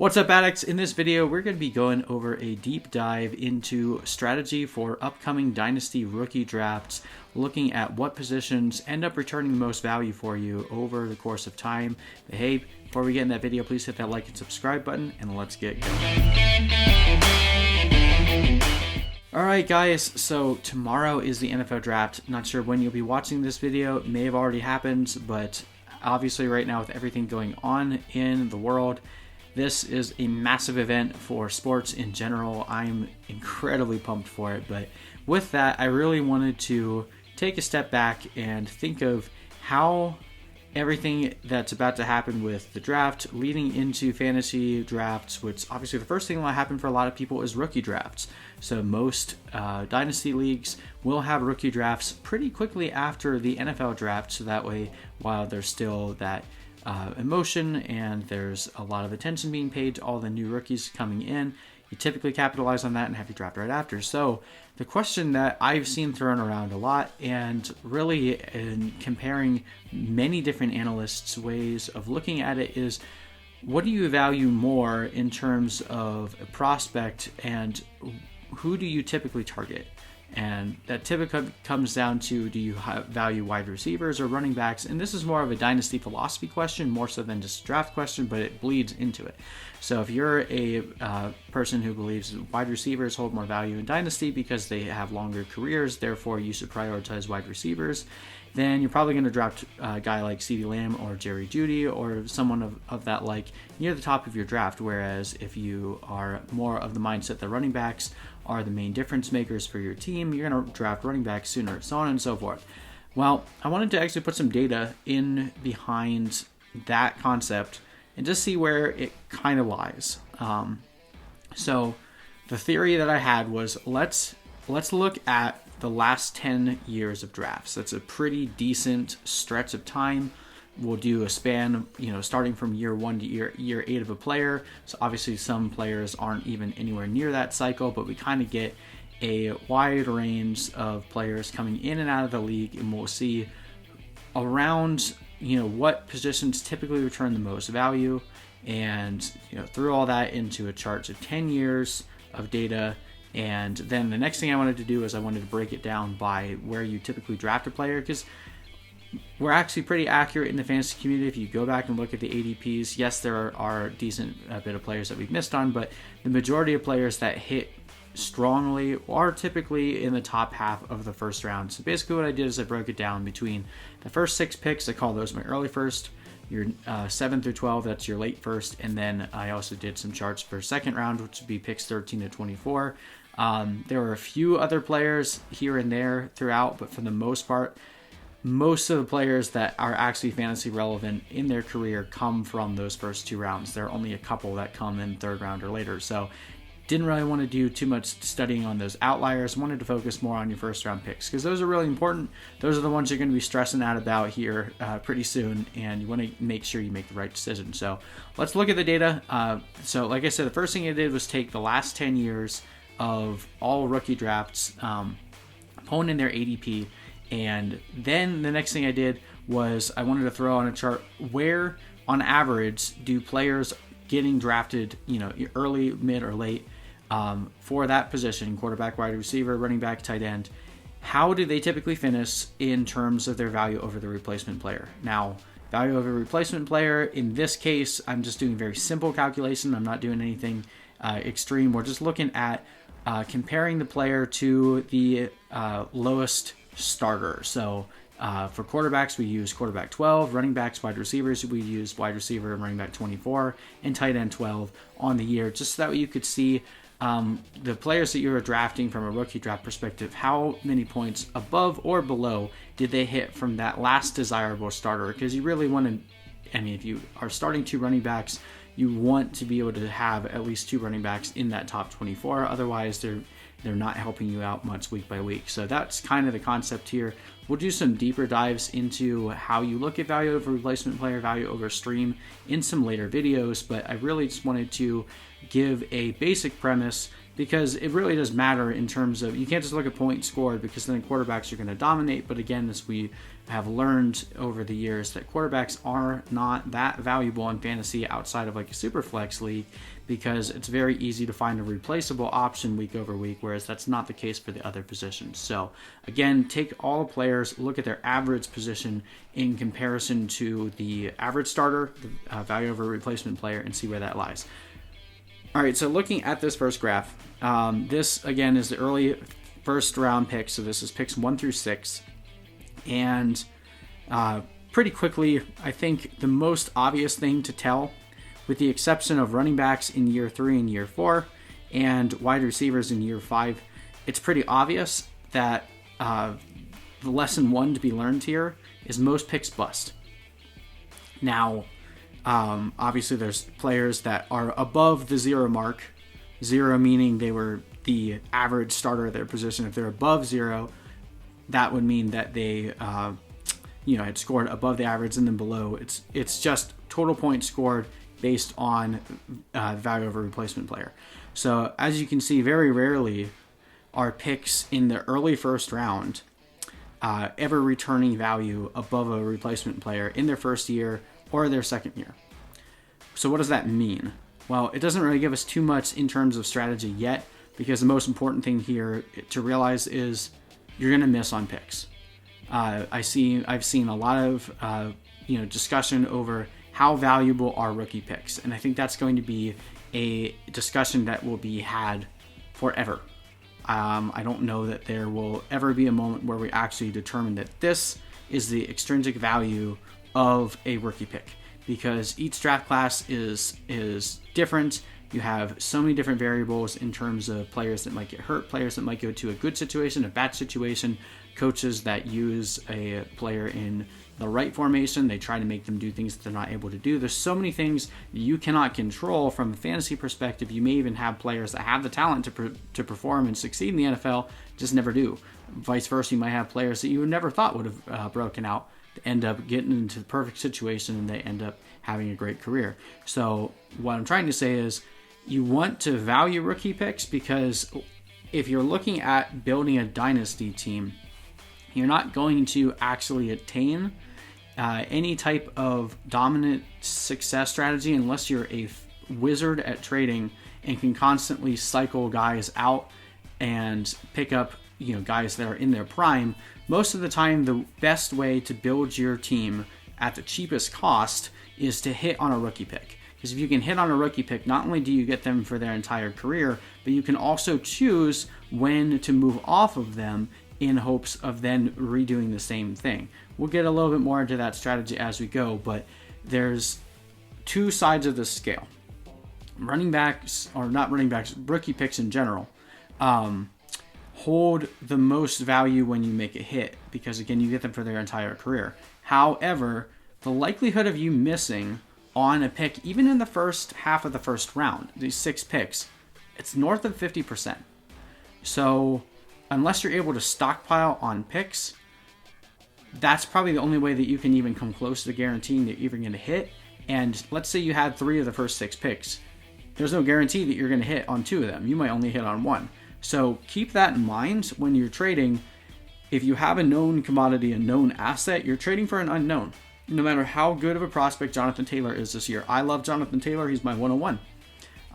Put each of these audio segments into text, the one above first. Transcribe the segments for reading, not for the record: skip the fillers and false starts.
What's up, addicts? In this video, we're going to be going over a deep dive into strategy for upcoming Dynasty rookie drafts, looking at what positions end up returning the most value for you over the course of time. But hey, before we get in that video, please hit that like and subscribe button, and let's get going. Alright guys, so tomorrow is the NFL draft. Not sure when you'll be watching this video. It may have already happened, but obviously right now with everything going on in the world, this is a massive event for sports in general. I'm incredibly pumped for it, but with that, I really wanted to take a step back and think of how everything that's about to happen with the draft leading into fantasy drafts, which obviously the first thing that will happen for a lot of people is rookie drafts. So most dynasty leagues will have rookie drafts pretty quickly after the NFL draft, so that way while there's still that emotion and there's a lot of attention being paid to all the new rookies coming in, you typically capitalize on that and have your draft right after. So the question that I've seen thrown around a lot, and really in comparing many different analysts' ways of looking at it, is what do you value more in terms of a prospect and who do you typically target? And that typically comes down to, do you value wide receivers or running backs? And this is more of a dynasty philosophy question, more so than just a draft question, but it bleeds into it. So if you're a person who believes wide receivers hold more value in dynasty because they have longer careers, therefore you should prioritize wide receivers, then you're probably going to draft a guy like CeeDee Lamb or Jerry Jeudy or someone of that like near the top of your draft. Whereas if you are more of the mindset that running backs are the main difference makers for your team, you're going to draft running backs sooner, so on and so forth. Well, I wanted to actually put some data in behind that concept and just see where it kind of lies. So the theory that I had was, let's look at the last 10 years of drafts. That's a pretty decent stretch of time. We'll do a span, starting from year 1 to year 8 of a player. So obviously some players aren't even anywhere near that cycle, but we kind of get a wide range of players coming in and out of the league, and we'll see around, what positions typically return the most value, and, threw all that into a chart. So 10 years of data. And then the next thing I wanted to do is I wanted to break it down by where you typically draft a player, because we're actually pretty accurate in the fantasy community. If you go back and look at the ADPs, yes, there are a decent bit of players that we've missed on, but the majority of players that hit strongly are typically in the top half of the first round. So basically what I did is I broke it down between the first 6 picks. I call those my early first, your 7 through 12, that's your late first, and then I also did some charts for second round, which would be picks 13 to 24. There were a few other players here and there throughout, but for the most part, most of the players that are actually fantasy relevant in their career come from those first 2 rounds. There are only a couple that come in third round or later. So didn't really want to do too much studying on those outliers. Wanted to focus more on your first round picks, because those are really important. Those are the ones you're going to be stressing out about here pretty soon, and you want to make sure you make the right decision. So let's look at the data. So like I said, the first thing I did was take the last 10 years of all rookie drafts, pulling in their ADP. And then the next thing I did was I wanted to throw on a chart where, on average, do players getting drafted, early, mid, or late, for that position, quarterback, wide receiver, running back, tight end, how do they typically finish in terms of their value over the replacement player? Now, value over replacement player, in this case, I'm just doing a very simple calculation. I'm not doing anything extreme. We're just looking at comparing the player to the lowest starter. So for quarterbacks, we use quarterback 12, running backs, wide receivers, we use wide receiver and running back 24, and tight end 12 on the year, just so that you could see the players that you were drafting from a rookie draft perspective, how many points above or below did they hit from that last desirable starter. Because you really want to, if you are starting 2 running backs, you want to be able to have at least 2 running backs in that top 24. Otherwise, they're not helping you out much week by week. So that's kind of the concept here. We'll do some deeper dives into how you look at value over replacement player, value over stream in some later videos, but I really just wanted to give a basic premise because it really does matter in terms of, you can't just look at points scored, because then quarterbacks are going to dominate. But again, as we have learned over the years, that quarterbacks are not that valuable in fantasy outside of like a super flex league, because it's very easy to find a replaceable option week over week, whereas that's not the case for the other positions. So again, take all the players, look at their average position in comparison to the average starter, the value over replacement player, and see where that lies. All right, so looking at this first graph, this again is the early first round picks. So this is picks 1 through 6. And pretty quickly, I think the most obvious thing to tell, with the exception of running backs in year 3 and year 4 and wide receivers in year 5, it's pretty obvious that the lesson one to be learned here is most picks bust. Now, obviously there's players that are above the 0 mark, 0 meaning they were the average starter of their position. If they're above 0, that would mean that they had scored above the average, and then below it's just total points scored based on value over replacement player. So as you can see, very rarely are picks in the early first round ever returning value above a replacement player in their first year or their second year. So what does that mean? Well, it doesn't really give us too much in terms of strategy yet, because the most important thing here to realize is you're going to miss on picks. I've seen a lot of discussion over how valuable are rookie picks, and I think that's going to be a discussion that will be had forever. I don't know that there will ever be a moment where we actually determine that this is the extrinsic value of a rookie pick, because each draft class is different. You have so many different variables in terms of players that might get hurt, players that might go to a good situation, a bad situation, coaches that use a player in the right formation. They try to make them do things that they're not able to do. There's so many things you cannot control from a fantasy perspective. You may even have players that have the talent to perform and succeed in the NFL, just never do. Vice versa, you might have players that you never thought would have broken out, end up getting into the perfect situation, and they end up having a great career. So what I'm trying to say is, you want to value rookie picks, because if you're looking at building a dynasty team, you're not going to actually attain any type of dominant success strategy unless you're a wizard at trading and can constantly cycle guys out and pick up guys that are in their prime. Most of the time, the best way to build your team at the cheapest cost is to hit on a rookie pick. Because if you can hit on a rookie pick, not only do you get them for their entire career, but you can also choose when to move off of them in hopes of then redoing the same thing. We'll get a little bit more into that strategy as we go, but there's two sides of the scale. Running backs, or not running backs, rookie picks in general, hold the most value when you make a hit, because again, you get them for their entire career. However, the likelihood of you missing on a pick, even in the first half of the first round, these 6 picks, it's north of 50%. So unless you're able to stockpile on picks, that's probably the only way that you can even come close to guaranteeing that you're even going to hit. And let's say you had 3 of the first 6 picks. There's no guarantee that you're going to hit on 2 of them. You might only hit on 1. So keep that in mind when you're trading. If you have a known commodity, a known asset, you're trading for an unknown. No matter how good of a prospect Jonathan Taylor is this year. I love Jonathan Taylor. He's my 101.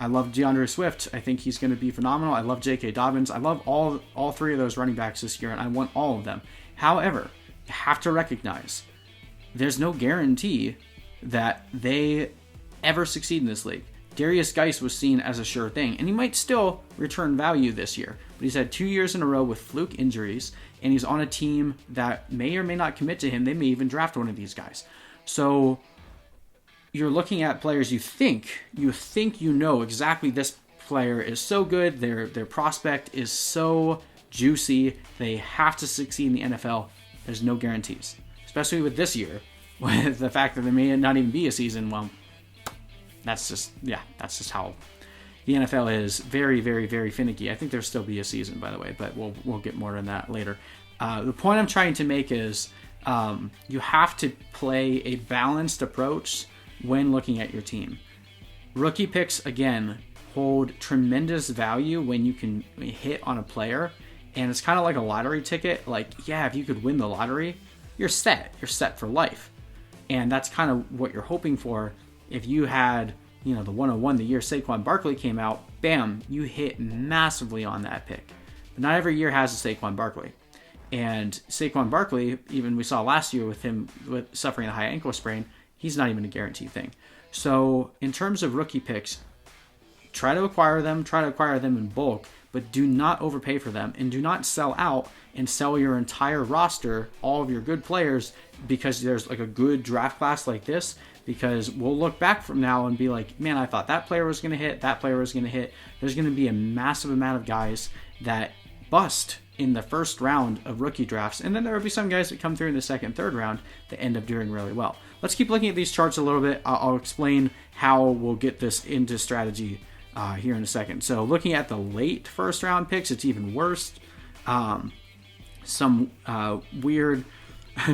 I love DeAndre Swift. I think he's going to be phenomenal. I love J.K. Dobbins. I love all 3 of those running backs this year, and I want all of them. However, you have to recognize there's no guarantee that they ever succeed in this league. Darius Geis was seen as a sure thing, and he might still return value this year. But he's had 2 years in a row with fluke injuries, and he's on a team that may or may not commit to him. They may even draft one of these guys. So you're looking at players you think you know exactly this player is so good, their prospect is so juicy, they have to succeed in the NFL. There's no guarantees. Especially with this year, with the fact that there may not even be a season. Well, that's just how the NFL is. Very, very, very finicky. I think there'll still be a season, by the way, but we'll get more on that later. The point I'm trying to make is you have to play a balanced approach when looking at your team. Rookie picks, again, hold tremendous value when you can hit on a player. And it's kind of like a lottery ticket. Like, yeah, if you could win the lottery, you're set. You're set for life. And that's kind of what you're hoping for. If you had, the 101 the year Saquon Barkley came out, bam, you hit massively on that pick. But not every year has a Saquon Barkley. And Saquon Barkley, even we saw last year with him suffering a high ankle sprain, he's not even a guaranteed thing. So in terms of rookie picks, try to acquire them in bulk, but do not overpay for them, and do not sell out and sell your entire roster, all of your good players, because there's like a good draft class like this, because we'll look back from now and be like, man, I thought that player was going to hit, that player was going to hit. There's going to be a massive amount of guys that bust in the first round of rookie drafts, and then there will be some guys that come through in the second, third round that end up doing really well. Let's keep looking at these charts a little bit. I'll explain how we'll get this into strategy here in a second. So looking at the late first round picks, it's even worse. Some weird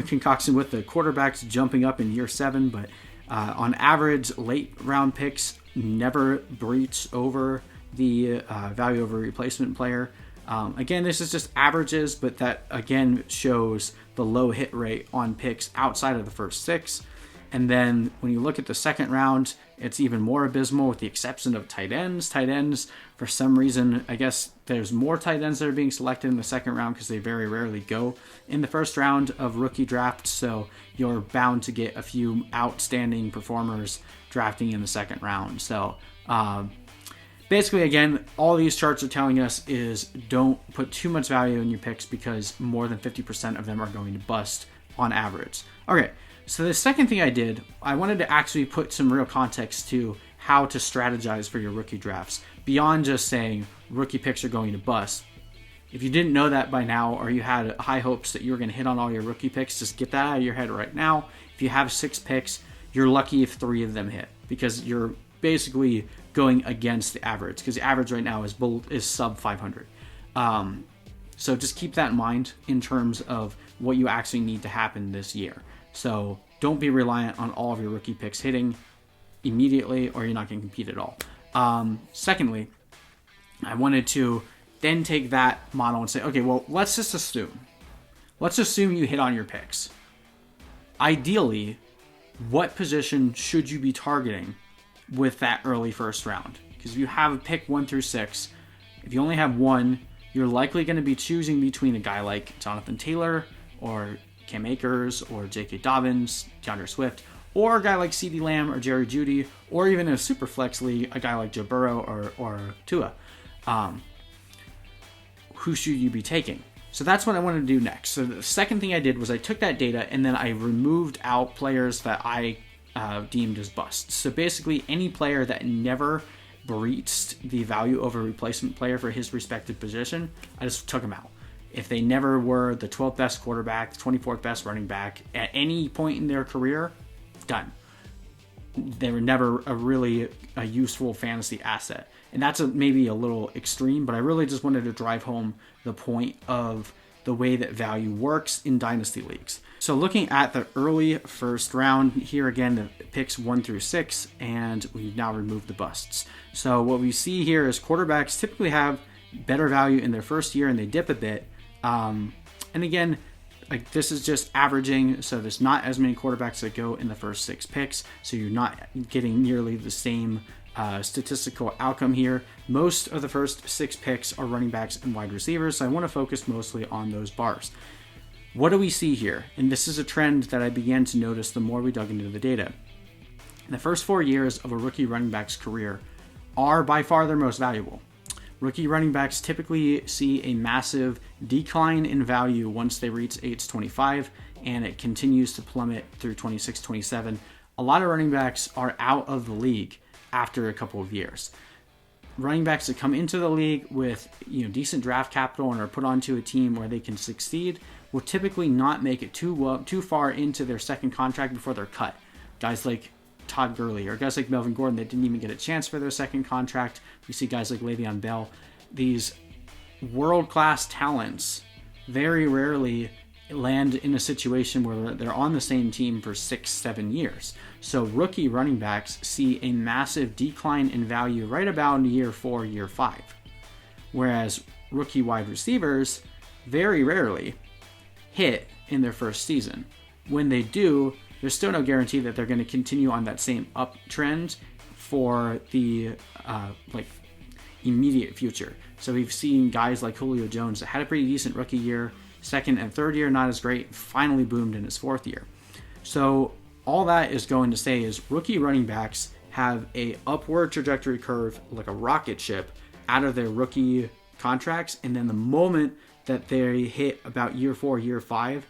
concoction with the quarterbacks jumping up in year 7, but on average, late round picks never breach over the value over replacement player. Again, this is just averages, but that again shows the low hit rate on picks outside of the first 6. And then when you look at the second round, it's even more abysmal with the exception of tight ends. Tight ends, for some reason, I guess there's more tight ends that are being selected in the second round because they very rarely go in the first round of rookie drafts. So you're bound to get a few outstanding performers drafting in the second round. So basically, again, all these charts are telling us is don't put too much value in your picks because more than 50% of them are going to bust on average. Okay. So the second thing I did, I wanted to actually put some real context to how to strategize for your rookie drafts beyond just saying rookie picks are going to bust. If you didn't know that by now, or you had high hopes that you were going to hit on all your rookie picks, just get that out of your head right now. If you have 6 picks, you're lucky if 3 of them hit because you're basically going against the average because the average right now is sub 500. So just keep that in mind in terms of what you actually need to happen this year. So don't be reliant on all of your rookie picks hitting immediately or you're not going to compete at all. Secondly, I wanted to then take that model and say, okay, well, let's assume you hit on your picks. Ideally, what position should you be targeting with that early first round? Because if you have a pick 1 through 6, if you only have one, you're likely going to be choosing between a guy like Jonathan Taylor or Cam Akers or J.K. Dobbins, DeAndre Swift, or a guy like CeeDee Lamb or Jerry Jeudy, or even in a super flex league, a guy like Joe Burrow or Tua. Who should you be taking? So that's what I wanted to do next. So the second thing I did was I took that data and then I removed out players that I deemed as busts. So basically any player that never breached the value over replacement player for his respective position, I just took them out. If they never were the 12th best quarterback, the 24th best running back at any point in their career, done. They were never a useful fantasy asset. And that's maybe a little extreme, but I really just wanted to drive home the point of the way that value works in dynasty leagues. So looking at the early first round, here again, the picks 1 through 6, and we've now removed the busts. So what we see here is quarterbacks typically have better value in their first year and they dip a bit. And again, like this is just averaging, so there's not as many quarterbacks that go in the first 6 picks, so you're not getting nearly the same statistical outcome here. Most of the first 6 picks are running backs and wide receivers, so I want to focus mostly on those bars. What do we see here? And this is a trend that I began to notice the more we dug into the data. The first 4 years of a rookie running back's career are by far their most valuable. Rookie running backs typically see a massive decline in value once they reach age 25, and it continues to plummet through 26, 27. A lot of running backs are out of the league after a couple of years. Running backs that come into the league with decent draft capital and are put onto a team where they can succeed will typically not make it too far into their second contract before they're cut. Guys like Todd Gurley or guys like Melvin Gordon that didn't even get a chance for their second contract. We see guys like Le'Veon Bell. These world-class talents very rarely land in a situation where they're on the same team for 6-7 years. So rookie running backs see a massive decline in value right about year 4, year 5. Whereas rookie wide receivers very rarely hit in their first season. When they do, there's still no guarantee that they're going to continue on that same uptrend for the immediate future. So we've seen guys like Julio Jones that had a pretty decent rookie year, second and third year not as great, finally boomed in his fourth year. So all that is going to say is rookie running backs have a upward trajectory curve like a rocket ship out of their rookie contracts, and then the moment that they hit about year 4, year 5,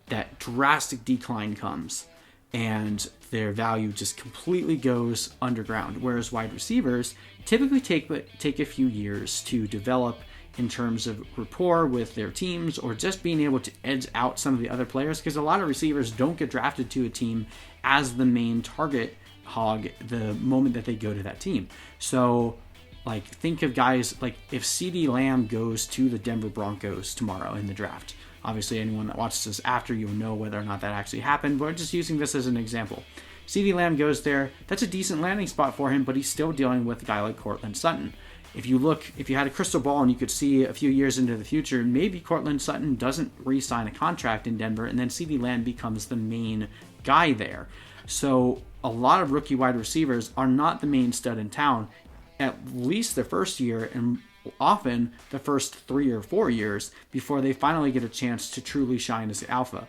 that drastic decline comes and their value just completely goes underground. Whereas wide receivers typically take a few years to develop in terms of rapport with their teams or just being able to edge out some of the other players, because a lot of receivers don't get drafted to a team as the main target hog the moment that they go to that team. So like think of guys like if CeeDee Lamb goes to the Denver Broncos tomorrow in the draft. Obviously, anyone that watches this after, you'll know whether or not that actually happened, but we're just using this as an example. CeeDee Lamb goes there. That's a decent landing spot for him, but he's still dealing with a guy like Courtland Sutton. If you had a crystal ball and you could see a few years into the future, maybe Courtland Sutton doesn't re-sign a contract in Denver, and then CeeDee Lamb becomes the main guy there. So a lot of rookie wide receivers are not the main stud in town, at least their first year, and often the first 3 or 4 years before they finally get a chance to truly shine as alpha.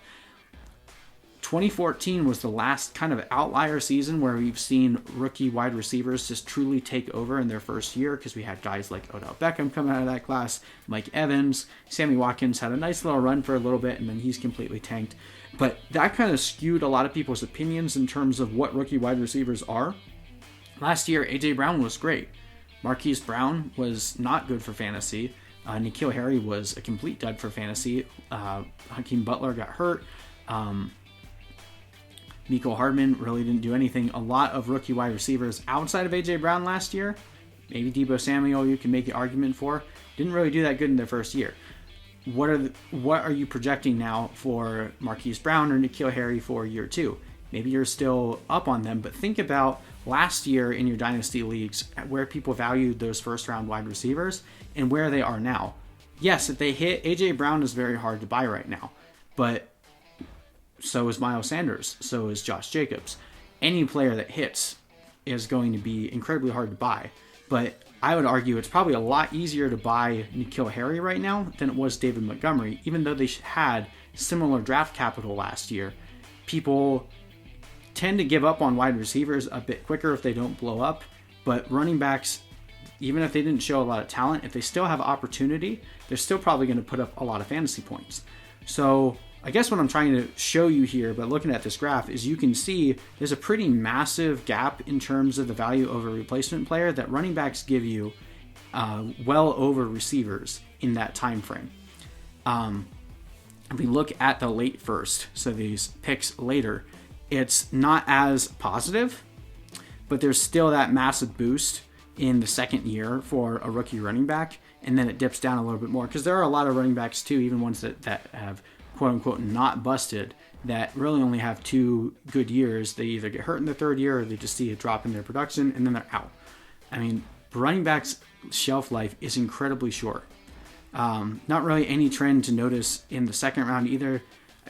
2014 was the last kind of outlier season where we've seen rookie wide receivers just truly take over in their first year, because we had guys like Odell Beckham come out of that class, Mike Evans, Sammy Watkins had a nice little run for a little bit and then he's completely tanked. But that kind of skewed a lot of people's opinions in terms of what rookie wide receivers are. Last year, A.J. Brown was great. Marquise Brown was not good for fantasy. N'Keal Harry was a complete dud for fantasy. Hakeem Butler got hurt. Mecole Hardman really didn't do anything. A lot of rookie wide receivers outside of A.J. Brown last year, maybe Deebo Samuel you can make the argument for, didn't really do that good in their first year. What are you projecting now for Marquise Brown or N'Keal Harry for year 2? Maybe you're still up on them, but think about last year in your dynasty leagues where people valued those first round wide receivers and where they are now. Yes, if they hit, A.J. Brown is very hard to buy right now, but so is Miles Sanders, so is Josh Jacobs. Any player that hits is going to be incredibly hard to buy, but I would argue it's probably a lot easier to buy N'Keal Harry right now than it was David Montgomery, even though they had similar draft capital last year. People tend to give up on wide receivers a bit quicker if they don't blow up, but running backs, even if they didn't show a lot of talent, if they still have opportunity, they're still probably going to put up a lot of fantasy points. So I guess what I'm trying to show you here by looking at this graph is you can see there's a pretty massive gap in terms of the value of a replacement player that running backs give you well over receivers in that time frame. If we look at the late first, so these picks later, it's not as positive, but there's still that massive boost in the second year for a rookie running back, and then it dips down a little bit more, because there are a lot of running backs too, even ones that have quote-unquote not busted, that really only have 2 good years. They either get hurt in the third year or they just see a drop in their production and then they're out. I mean, running backs' shelf life is incredibly short. Not really any trend to notice in the second round either.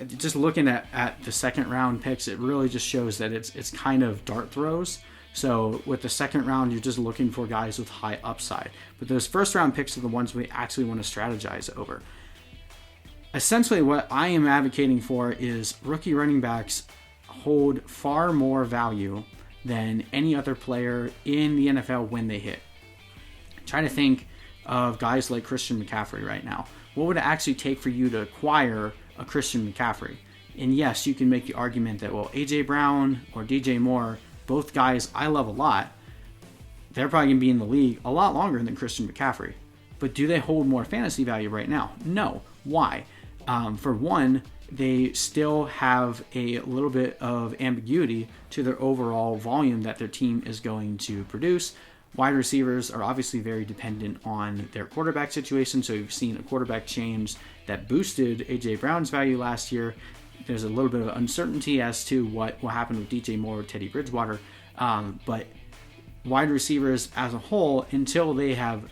Just looking at the second round picks, it really just shows that it's kind of dart throws. So with the second round, you're just looking for guys with high upside. But those first round picks are the ones we actually want to strategize over. Essentially, what I am advocating for is rookie running backs hold far more value than any other player in the NFL when they hit. Try to think of guys like Christian McCaffrey right now. What would it actually take for you to acquire a Christian McCaffrey? And yes, you can make the argument that, well, A.J. Brown or DJ Moore, both guys I love a lot, they're probably going to be in the league a lot longer than Christian McCaffrey. But do they hold more fantasy value right now? No. Why? For one, they still have a little bit of ambiguity to their overall volume that their team is going to produce. Wide receivers are obviously very dependent on their quarterback situation. So you've seen a quarterback change that boosted A.J. Brown's value last year. There's a little bit of uncertainty as to what will happen with DJ Moore or Teddy Bridgewater. But wide receivers as a whole, until they have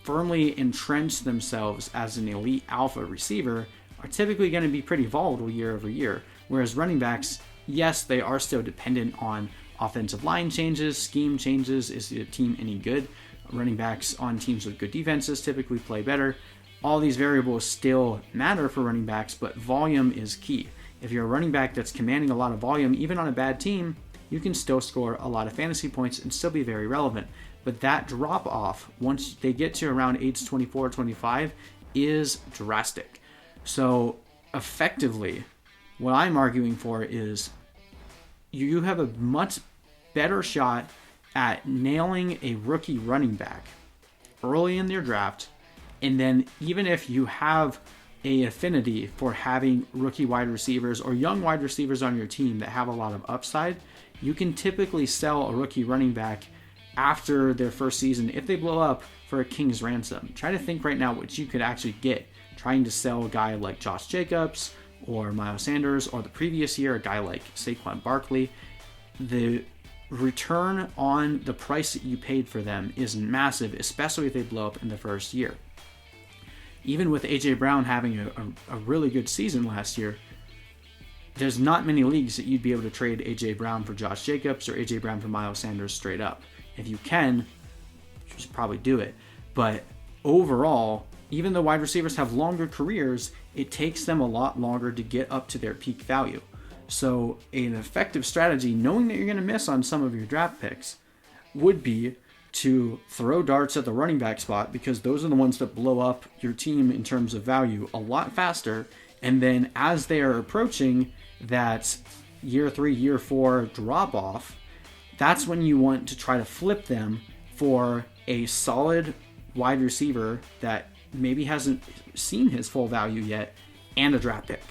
firmly entrenched themselves as an elite alpha receiver, are typically going to be pretty volatile year over year. Whereas running backs, yes, they are still dependent on offensive line changes, scheme changes. Is the team any good? Running backs on teams with good defenses typically play better. All these variables still matter for running backs, but volume is key. If you're a running back that's commanding a lot of volume, even on a bad team, you can still score a lot of fantasy points and still be very relevant. But that drop off, once they get to around age 24, 25, is drastic. So effectively, what I'm arguing for is you have a much better shot at nailing a rookie running back early in their draft. And then even if you have a affinity for having rookie wide receivers or young wide receivers on your team that have a lot of upside, you can typically sell a rookie running back after their first season if they blow up for a king's ransom. Try to think right now what you could actually get trying to sell a guy like Josh Jacobs or Miles Sanders, or the previous year a guy like Saquon Barkley. The return on the price that you paid for them is massive, especially if they blow up in the first year. Even with A.J. Brown having a really good season last year, there's not many leagues that you'd be able to trade A.J. Brown for Josh Jacobs or A.J. Brown for Miles Sanders straight up. If you can, you should probably do it. But overall, even though wide receivers have longer careers, it takes them a lot longer to get up to their peak value. So an effective strategy, knowing that you're going to miss on some of your draft picks, would be to throw darts at the running back spot, because those are the ones that blow up your team in terms of value a lot faster. And then as they are approaching that year 3, year 4 drop off, that's when you want to try to flip them for a solid wide receiver that maybe hasn't seen his full value yet and a draft pick.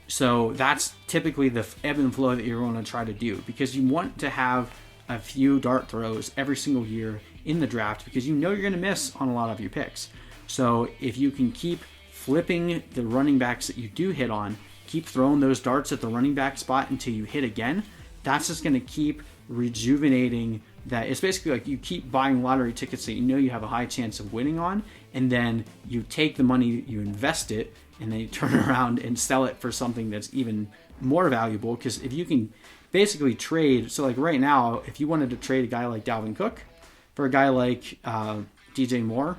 So that's typically the ebb and flow that you're going to try to do, because you want to have a few dart throws every single year in the draft, because you know you're going to miss on a lot of your picks. So if you can keep flipping the running backs that you do hit on, keep throwing those darts at the running back spot until you hit again, that's just going to keep rejuvenating that. It's basically like you keep buying lottery tickets that you know you have a high chance of winning on, and then you take the money, you invest it, and then you turn around and sell it for something that's even more valuable. Because if you can basically trade, so like right now, if you wanted to trade a guy like Dalvin Cook for a guy like DJ Moore,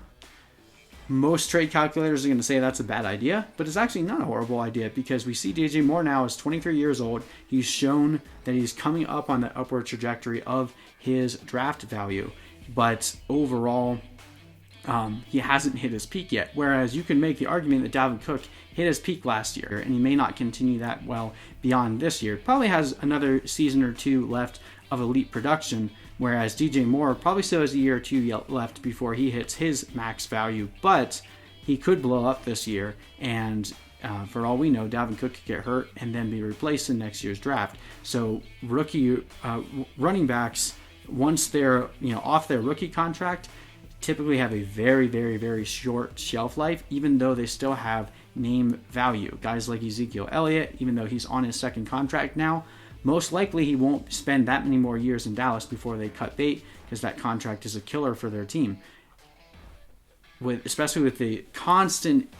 most trade calculators are going to say that's a bad idea, but it's actually not a horrible idea, because we see DJ Moore now is 23 years old. He's shown that he's coming up on the upward trajectory of his draft value, but overall, he hasn't hit his peak yet. Whereas you can make the argument that Dalvin Cook hit his peak last year, and he may not continue that well beyond this year. Probably has another season or two left of elite production, whereas DJ Moore probably still has a year or two left before he hits his max value, but he could blow up this year, and for all we know, Dalvin Cook could get hurt and then be replaced in next year's draft. So rookie running backs, once they're off their rookie contract, typically have a very, very, very short shelf life, even though they still have name value. Guys like Ezekiel Elliott, even though he's on his second contract now, most likely he won't spend that many more years in Dallas before they cut bait, because that contract is a killer for their team. Especially with the constant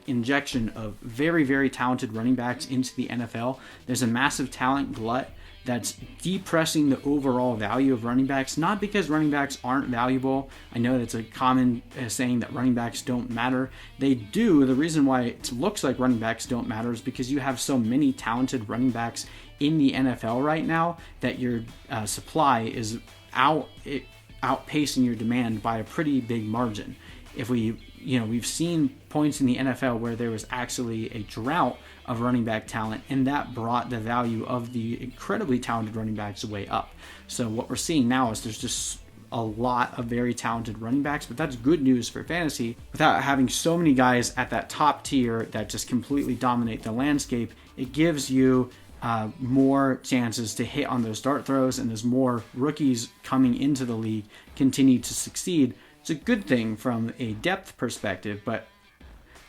injection of very, very talented running backs into the NFL, there's a massive talent glut that's depressing the overall value of running backs. Not because running backs aren't valuable. I know that's a common saying that running backs don't matter. They do. The reason why it looks like running backs don't matter is because you have so many talented running backs in the NFL right now that your supply is outpacing your demand by a pretty big margin. If we've seen points in the NFL where there was actually a drought of running back talent, and that brought the value of the incredibly talented running backs way up. So what we're seeing now is there's just a lot of very talented running backs, but that's good news for fantasy. Without having so many guys at that top tier that just completely dominate the landscape, it gives you more chances to hit on those dart throws, and as more rookies coming into the league continue to succeed, it's a good thing from a depth perspective, but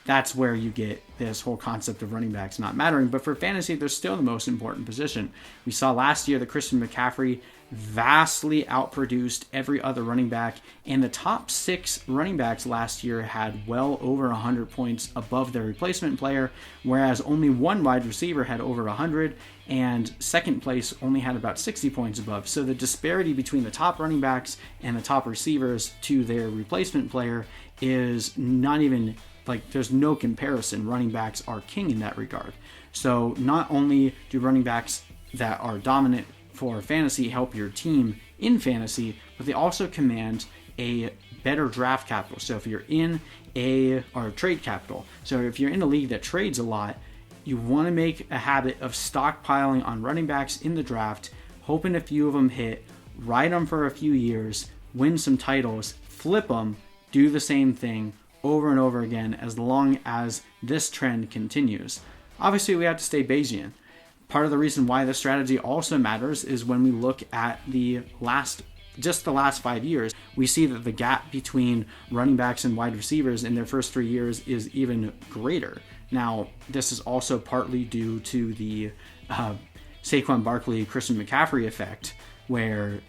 that's where you get this whole concept of running backs not mattering. But for fantasy, they're still the most important position. We saw last year that Christian McCaffrey vastly outproduced every other running back, and the top 6 running backs last year had well over 100 points above their replacement player, whereas only one wide receiver had over 100, and second place only had about 60 points above. So the disparity between the top running backs and the top receivers to their replacement player is not even, like, there's no comparison. Running backs are king in that regard. So not only do running backs that are dominant for fantasy help your team in fantasy, but they also command a better draft capital. So if you're in or trade capital. So if you're in a league that trades a lot, you want to make a habit of stockpiling on running backs in the draft, hoping a few of them hit, ride them for a few years, win some titles, flip them, do the same thing over and over again as long as this trend continues. Obviously, we have to stay Bayesian. Part of the reason why this strategy also matters is when we look at the last 5 years, we see that the gap between running backs and wide receivers in their first 3 years is even greater. Now, this is also partly due to the Saquon Barkley, Christian McCaffrey effect, where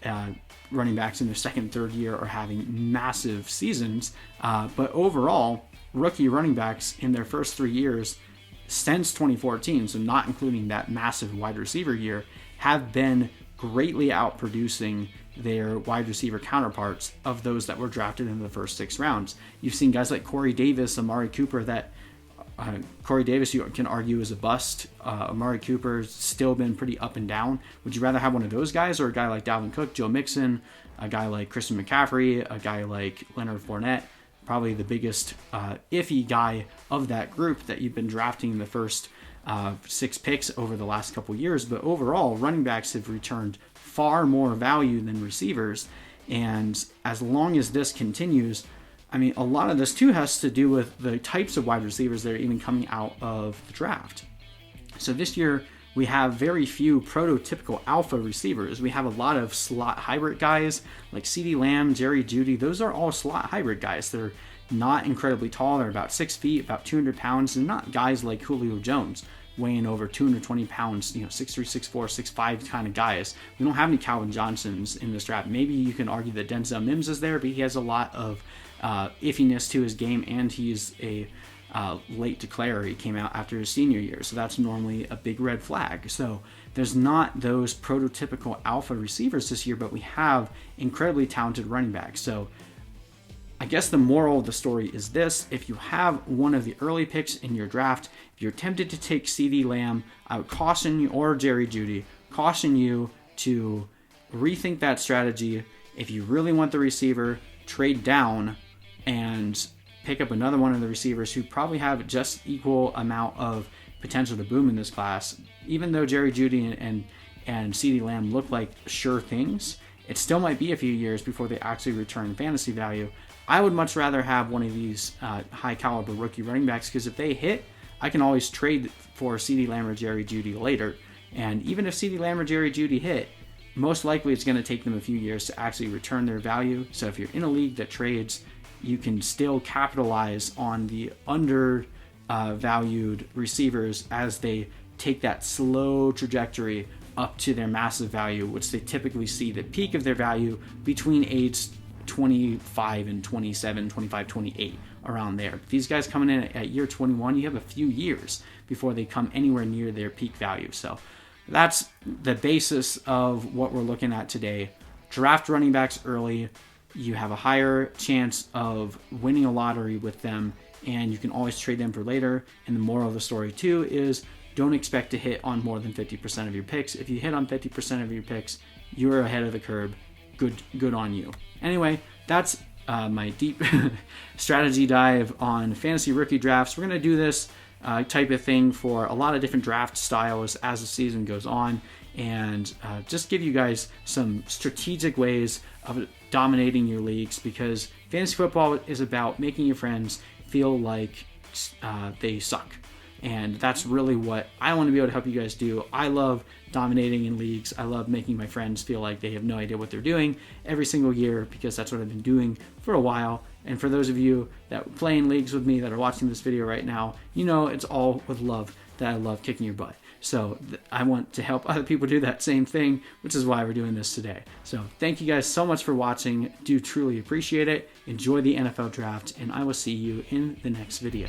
running backs in their second, third year are having massive seasons. But overall, rookie running backs in their first 3 years since 2014, so not including that massive wide receiver year, have been greatly outproducing their wide receiver counterparts of those that were drafted in the first 6 rounds. You've seen guys like Corey Davis, Amari Cooper, that Corey Davis you can argue is a bust. Amari Cooper's still been pretty up and down. Would you rather have one of those guys or a guy like Dalvin Cook, Joe Mixon, a guy like Christian McCaffrey, a guy like Leonard Fournette? Probably the biggest iffy guy of that group that you've been drafting in the first 6 picks over the last couple years. But overall, running backs have returned far more value than receivers. And as long as this continues, I mean, a lot of this too has to do with the types of wide receivers that are even coming out of the draft. So this year, we have very few prototypical alpha receivers. We have a lot of slot hybrid guys like CeeDee Lamb, Jerry Jeudy. Those are all slot hybrid guys. They're not incredibly tall. They're about 6 feet, about 200 pounds. They're not guys like Julio Jones, weighing over 220 pounds, 6'3", 6'4", 6'5" kind of guys. We don't have any Calvin Johnsons in this draft. Maybe you can argue that Denzel Mims is there, but he has a lot of iffiness to his game, and he's a late declarer. He came out after his senior year, so that's normally a big red flag. So there's not those prototypical alpha receivers this year, but we have incredibly talented running backs. So I guess the moral of the story is this: if you have one of the early picks in your draft, if you're tempted to take CeeDee Lamb, I would caution you, or Jerry Jeudy, caution you to rethink that strategy. If you really want the receiver, trade down and pick up another one of the receivers who probably have just equal amount of potential to boom in this class. Even though Jerry Jeudy and CeeDee Lamb look like sure things, it still might be a few years before they actually return fantasy value. I would much rather have one of these high caliber rookie running backs, because if they hit, I can always trade for CeeDee Lamb or Jerry Jeudy later. And even if CeeDee Lamb or Jerry Jeudy hit, most likely it's going to take them a few years to actually return their value. So if you're in a league that trades, you can still capitalize on the undervalued receivers as they take that slow trajectory up to their massive value, which they typically see the peak of their value between age 25 and 27, 25, 28, around there. These guys coming in at year 21, you have a few years before they come anywhere near their peak value. So that's the basis of what we're looking at today. Draft running backs early. You have a higher chance of winning a lottery with them, and you can always trade them for later. And the moral of the story too is don't expect to hit on more than 50% of your picks. If you hit on 50% of your picks, you're ahead of the curve. Good on you. Anyway, that's my deep strategy dive on fantasy rookie drafts. We're going to do this type of thing for a lot of different draft styles as the season goes on, and just give you guys some strategic ways of dominating your leagues, because fantasy football is about making your friends feel like they suck. And that's really what I want to be able to help you guys do. I love dominating in leagues. I love making my friends feel like they have no idea what they're doing every single year, because that's what I've been doing for a while. And for those of you that play in leagues with me that are watching this video right now, you know it's all with love that I love kicking your butt. So I want to help other people do that same thing, which is why we're doing this today. So thank you guys so much for watching. Do truly appreciate it. Enjoy the NFL draft, and I will see you in the next video.